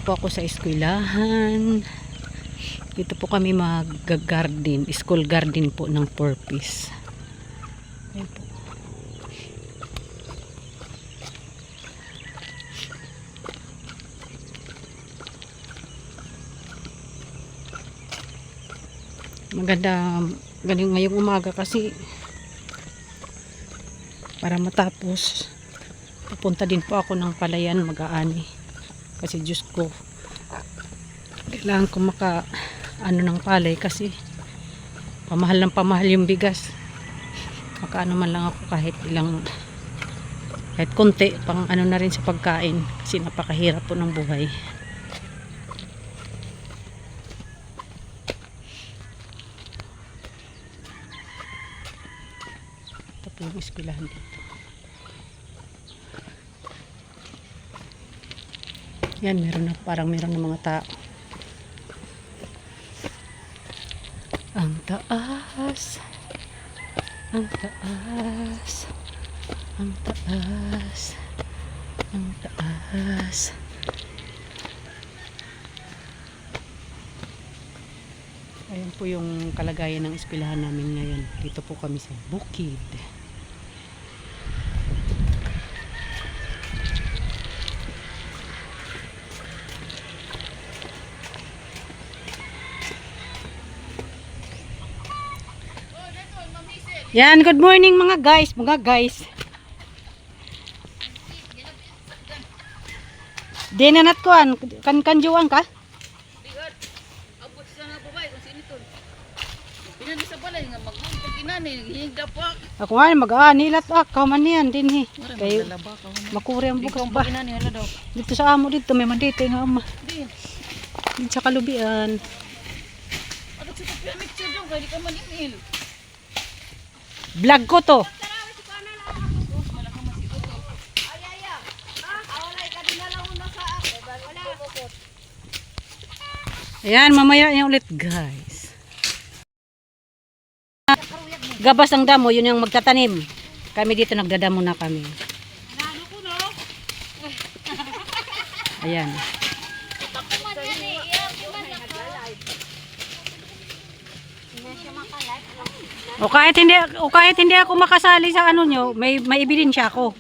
po ako sa eskwelahan. Dito po kami mag-garden, school garden po ng Purpose. Ayan po. Maganda ngayong umaga kasi para matapos pupunta din po ako ng Palayan mag-aani kasi Diyos ko kailangan ko ng palay kasi pamahal yung bigas. Makaano man lang ako kahit konti pang na rin sa pagkain kasi napakahirap po ng buhay. Ito po yung eskwelahan dito. Yan, parang meron ng mga tao. Ang taas. Ang taas. Ang taas. Ang taas. Ayan po yung kalagayan ng eskwelahan namin ngayon. Dito po kami sa bukid. Yan, good morning mga guys. Di na natkuan, kanjuan ka? Bigat. Abot sa nga babay kung sino to. Pinani sa balay nga magpag inani, hingda pa. Ako nga mag-aanilat man yan din Kay makuri ang bukas ba? Inani hala daw. Dito sa amo dito may mandite nga ama. Di. Dito sa kalubian. Ato sa picture daw kay di ka man email. Vlog ko to. Ayan, mamaya yan ulit guys. Gabas ng damo, yun yung magtatanim. Kami dito nagdadamo na kami. Ayan. O kahit hindi ako makasali sa ano nyo, may ebidensya ako.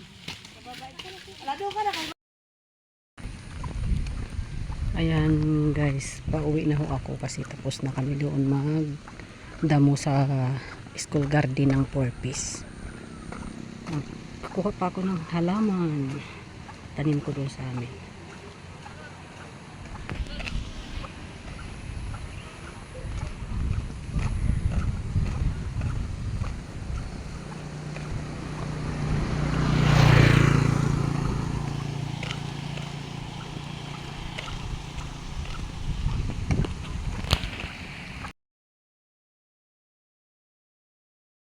Ayan guys, pauwi na ho ako kasi tapos na kami doon magdamo sa school garden ng Purpose. Kuha pa ako ng halaman. Tanim ko doon sa amin.